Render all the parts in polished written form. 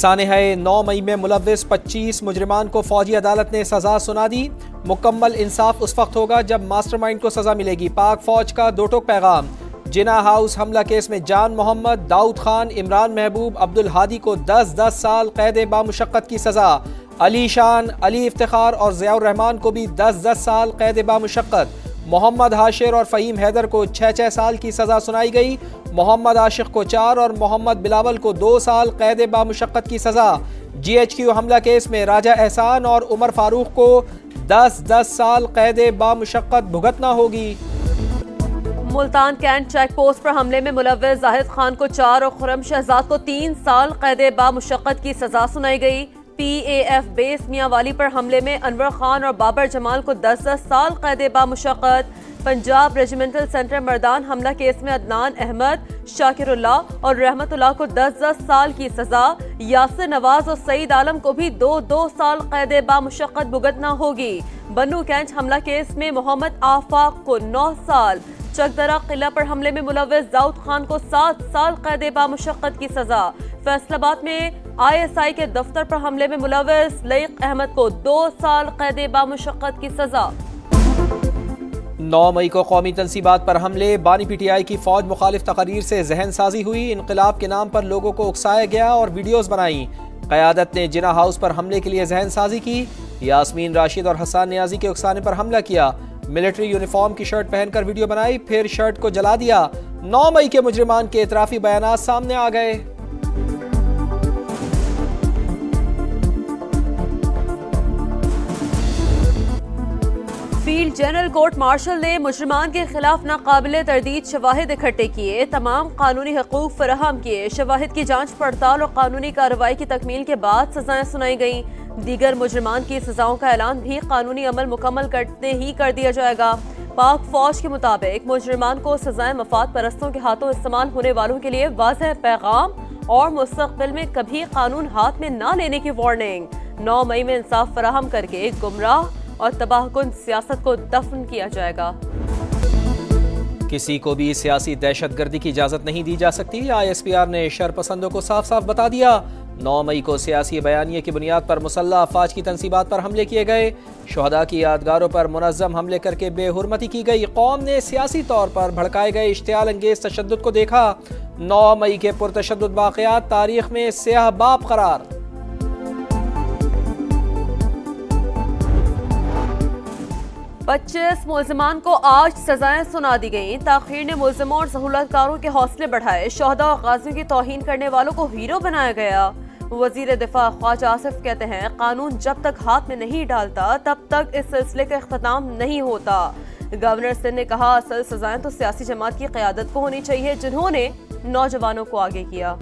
सानहे 9 मई में मुलव्विस 25 मुजरिमान को फौजी अदालत ने सजा सुना दी। मुकम्मल इंसाफ उस वक्त होगा जब मास्टरमाइंड को सजा मिलेगी। पाक फौज का दो टोक पैगाम। जिना हाउस हमला केस में जान मोहम्मद, दाऊद खान, इमरान महबूब, अब्दुल हादी को 10-10 साल कैद बामुशक्कत की सजा। अली शान, अली इफ्तिखार और ज़ियाउर रहमान को भी 10-10 साल कैद बामुशक्कत। मोहम्मद हाशिर और फ़हीम हैदर को 6-6 साल की सजा सुनाई गई। मोहम्मद आशिक को 4 और मोहम्मद बिलावल को 2 साल कैद बामुशक्कत की सजा। GHQ हमला केस में राजा एहसान और उमर फारूक को 10-10 साल कैद बामुशक्कत भुगतना होगी। मुल्तान कैंट चेक पोस्ट पर हमले में मुलव्विस जाहिद खान को 4 और खुर्रम शहजाद को 3 साल कैद बामुशक्कत की सजा सुनाई गई। PAF बेस मियांवाली पर हमले में अनवर खान और बाबर जमाल को 10-10 साल कैद बामुशक्कत। पंजाब रेजिमेंटल सेंटर मर्दान हमला केस में अदनान अहमद, शाकिरुल्लाह और रहमतुल्लाह को 10-10 साल की सजा। यासिर नवाज और सईद आलम को भी 2-2 साल कैद बामुशक्कत भुगतना होगी। बन्नू कैंट हमला केस में मोहम्मद आफाक को 9 साल। चकदरा किला पर हमले में मुलव्विस दाऊद खान को 7 साल कैद बामुशक्कत की सजा। फैसलाबाद में ISI के दफ्तर पर हमले में मुलव्विस लईक अहमद को 2 साल कैद बामुशक्कत की सजा। 9 मई को कौमी तनसीबात पर हमले। बानी PTI की फौज मुखालिफ तकरीर से जहन साजी हुई। इनकलाब के नाम पर लोगों को उकसाया गया और वीडियोस बनाई। क़यादत ने जिना हाउस पर हमले के लिए जहन साजी की। यास्मीन राशिद और हसन नियाजी के उकसाने पर हमला किया। मिलिट्री यूनिफॉर्म की शर्ट पहनकर वीडियो बनाई, फिर शर्ट को जला दिया। 9 मई के मुजरिमान के इतराफी बयानात सामने आ गए। फील्ड जनरल कोर्ट मार्शल ने मुजरिमान के खिलाफ नाकाबिले तरदीद शवाहिद इकट्ठे किए, तमाम कानूनी हकूक फराहम किए। शवाहिद की जांच पड़ताल और कानूनी कार्रवाई की तकमील के बाद सजाएं सुनाई गईं। दीगर मुजरिमान की सजाओं का ऐलान भी कानूनी अमल मुकम्मल करते ही कर दिया जाएगा। पाक फौज के मुताबिक मुजरिमान को सजाएं मफाद परस्तों के हाथों इस्तेमाल होने वालों के लिए वाज़ेह पैगाम और मुस्तक़बिल में कभी कानून हाथ में न लेने की वार्निंग। 9 मई में इंसाफ फराहम करके गुमराह और तबाहकुन सियासत को दफन किया जाएगा। किसी को भी सियासी दहशतगर्दी की इजाजत नहीं दी जा सकती। ISPR ने शरपसंदों को साफ साफ बता दिया। 9 मई को सियासी बयानिए की बुनियाद पर मुसल्लह अफवाज की तनसीबात पर हमले किए गए। शहदा की यादगारों पर मुनज़्ज़म हमले करके बेहुरमती की गई। कौम ने सियासी तौर पर भड़काए गए इश्तियाल अंगेज तशद्दुद को देखा। 9 मई के पुरतशद्दुद वाक़यात तारीख में स्याह बाब करार। 25 मुल्ज़िमान को आज सजाएं सुना दी गईं। ताख़ीर ने मुल्ज़िमों और सहूलतकारों के हौसले बढ़ाए। शहदा और गाज़ियों की तौहीन करने वालों को हीरो बनाया गया। वज़ीर दिफा ख्वाजा आसिफ कहते हैं, कानून जब तक हाथ में नहीं डालता तब तक इस सिलसिले का इख्तिताम नहीं होता। गवर्नर सिंध ने कहा, असल सजाएं तो सियासी जमात की क़यादत को होनी चाहिए जिन्होंने नौजवानों को आगे किया।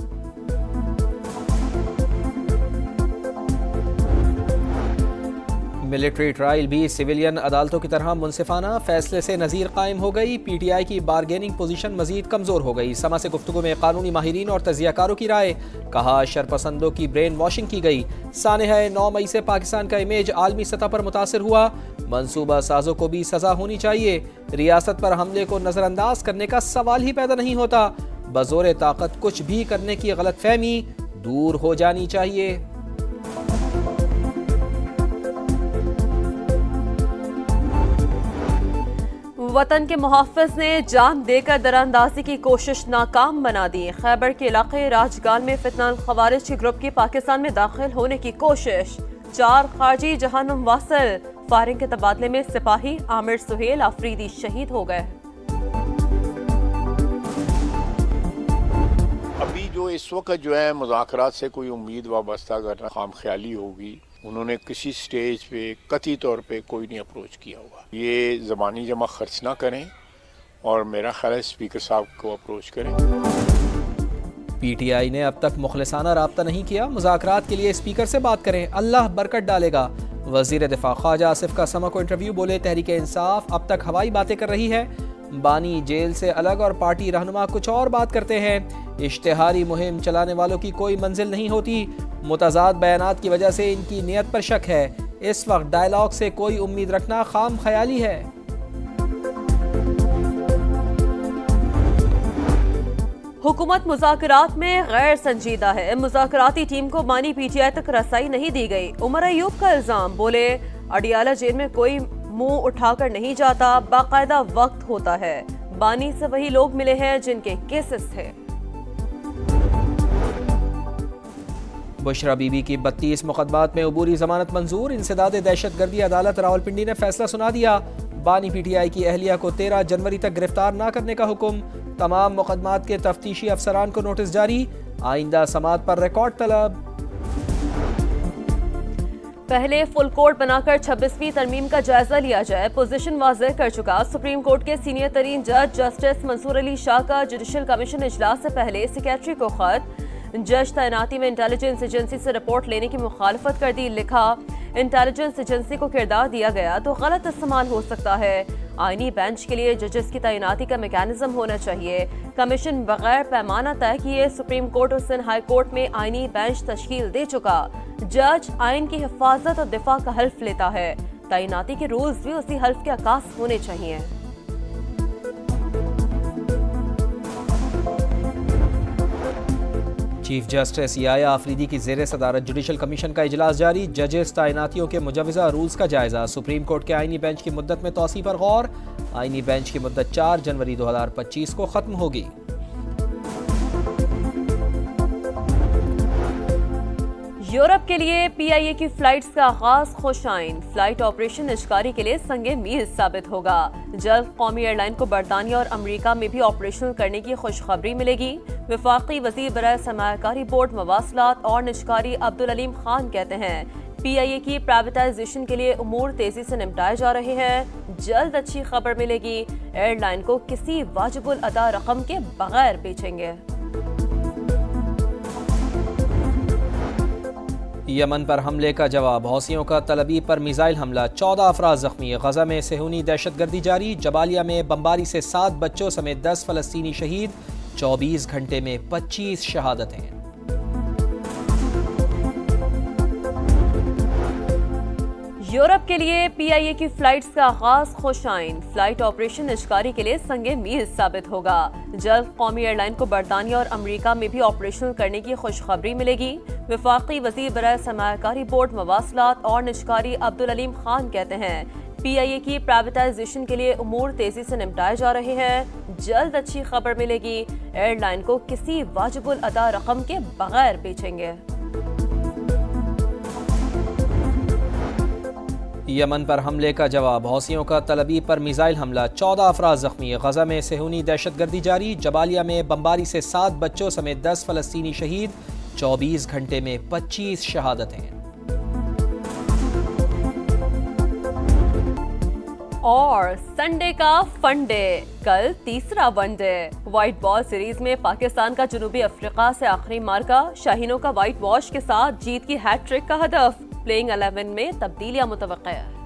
मिलिट्री ट्रायल भी सिविलियन अदालतों की तरह मुनसिफाना फैसले से नज़ीर कायम हो गई। PTI की बारगेनिंग पोजीशन मजीद कमज़ोर हो गई। समा से गुफ्तगू में कानूनी माहिरीन और तजियाकारों की राय। कहा, शरपसंदों की ब्रेन वॉशिंग की गई। सानहा 9 मई से पाकिस्तान का इमेज आलमी सतह पर मुतासर हुआ। मनसूबा साजों को भी सजा होनी चाहिए। रियासत पर हमले को नज़रअंदाज करने का सवाल ही पैदा नहीं होता। बज़ोर ताकत कुछ भी करने की गलतफहमी दूर हो जानी चाहिए। वतन के मुहाफ़िज़ ने जान देकर दरांदाजी की कोशिश नाकाम बना दी। खैबर के इलाके राजगाल में फितनाल खवारिज के ग्रुप की पाकिस्तान में दाखिल होने की कोशिश। 4 खारजी जहानुम वासिल। फायरिंग के तबादले में सिपाही आमिर सुहेल आफरीदी शहीद हो गए। अभी जो इस वक्त जो है मुज़ाकरात से कोई उम्मीद वाबस्ता करना खाम ख्याली होगी। उन्होंने किसी स्टेज पे कतई तौर पे कोई नहीं अप्रोच किया होगा। ये ज़बानी जमा खर्च ना करें और मेरा ख्याल है स्पीकर साहब को अप्रोच करें। PTI ने अब तक मुखलिसाना राब्ता नहीं किया। मुज़ाकरात के लिए स्पीकर से बात करें, अल्लाह बरकत डालेगा। वज़ीर दिफा ख्वाजा आसिफ का समा को इंटरव्यू। बोले, तहरीक इंसाफ अब तक हवाई बातें कर रही है। बानी जेल से अलग और पार्टी रहनुमा कुछ और बात करते हैं। इश्तिहारी मुहिम चलाने वालों की कोई मंजिल नहीं होती। मुतज़ाद बयानात की वजह से इनकी नीयत पर शक है। इस वक्त डायलॉग से कोई उम्मीद रखना खाम ख्याली है। हुकूमत मुज़ाकरात में गैर संजीदा है। मुज़ाकराती टीम को बानी PTI तक रसाई नहीं दी गई। उमर अयूब का इल्जाम, बोले अडियाला जेल में कोई मुंह उठाकर नहीं जाता, बाकायदा वक्त होता है। बानी से वही लोग मिले हैं जिनके केसेस थे। बुशरा बीबी की 32 मुकदमात में अबूरी जमानत मंजूर। इंसदाद दहशतगर्दी अदालत रावलपिंडी ने फैसला सुना दिया। बानी PTI की अहलिया को 13 जनवरी तक गिरफ्तार न करने का हुक्म। तमाम मुकदमात के तफ्तीशी अफसरान को नोटिस जारी। आइंदा समात पर रिकॉर्ड तलब। पहले फुल कोर्ट बनाकर 26वीं तरमीम का जायजा लिया जाए, पोजीशन वाज़ेह कर चुका। सुप्रीम कोर्ट के सीनियर तरीन जज जस्टिस मंसूर अली शाह का जुडिशल कमीशन इजलास से पहले सेक्रेटरी को खत। जज तैनाती में इंटेलिजेंस एजेंसी से रिपोर्ट लेने की मुखालफत कर दी। लिखा, इंटेलिजेंस एजेंसी को किरदार दिया गया तो गलत इस्तेमाल हो सकता है। आईनी बेंच के लिए जजेस की तैनाती का मैकेनिज्म होना चाहिए। कमीशन बगैर पैमाना तय किए सुप्रीम कोर्ट और सिंध हाई कोर्ट में आईनी बेंच तश्कील दे चुका। जज आइन की हिफाजत और दिफा का हल्फ लेता है। तैनाती के रूल्स भी उसी हल्फ के अकास होने चाहिए। चीफ जस्टिस याया आफरीदी की ज़ेर सदारत जुडिशल कमीशन का इजलास जारी। जजेस तैनातियों के मुजवज़ा रूल्स का जायजा। सुप्रीम कोर्ट के आईनी बेंच की मुद्दत में तोसी पर गौर। आईनी बेंच की मुद्दत 4 जनवरी 2025 को खत्म होगी। यूरोप के लिए PIA की फ्लाइट्स का आगाज खुशाइन। फ्लाइट ऑपरेशन निजकारी के लिए संगे मील साबित होगा। जल्द कौमी एयरलाइन को बरतानिया और अमेरिका में भी ऑपरेशनल करने की खुशखबरी मिलेगी। वफाकी वज़ीर बराए सरमायाकारी बोर्ड, मवासलात और निजकारी अब्दुल अलीम खान कहते हैं PIA की प्राइवेटाइजेशन के लिए उमूर तेजी से निपटाए जा रहे हैं। जल्द अच्छी खबर मिलेगी। एयरलाइन को किसी वाजिबुल अदा रकम के बगैर बेचेंगे। यमन पर हमले का जवाब। हौसियों का तलबी पर मिसाइल हमला, 14 अफराद जख्मी। गजा में सेहूनी दहशतगर्दी जारी। जबालिया में बमबारी से 7 बच्चों समेत 10 फलस्तीनी शहीद। 24 घंटे में 25 शहादतें। यूरोप के लिए PIA की फ्लाइट्स का आगाज खुशाइन। फ्लाइट ऑपरेशन निजकारी के लिए संगे मील साबित होगा। जल्द कौमी एयरलाइन को बरतानिया और अमेरिका में भी ऑपरेशनल करने की खुशखबरी मिलेगी। वफाकी वज़ीर बराए सरमायाकारी बोर्ड, मवासलात और निजकारी अब्दुल अलीम खान कहते हैं PIA की प्राइवेटाइजेशन के लिए उमूर तेजी से निपटाए जा रहे हैं। जल्द अच्छी खबर मिलेगी। एयरलाइन को किसी वाजिबुल अदा रकम के बगैर बेचेंगे। यमन पर हमले का जवाब। हौसियों का तलबी पर मिसाइल हमला, 14 अफराद जख्मी। गजा में सेहूनी दहशतगर्दी जारी। जबालिया में बमबारी से 7 बच्चों समेत 10 फलस्तीनी शहीद। 24 घंटे में 25 शहादतें। और संडे का फंडे, कल तीसरा वनडे। व्हाइट बॉल सीरीज में पाकिस्तान का जनूबी अफ्रीका से आखिरी मार्का। शाहीनों का व्हाइट वॉश के साथ जीत की हैट्रिक का हदफ। प्लेइंग 11 में तब्दीलियां मुतवक्किया है।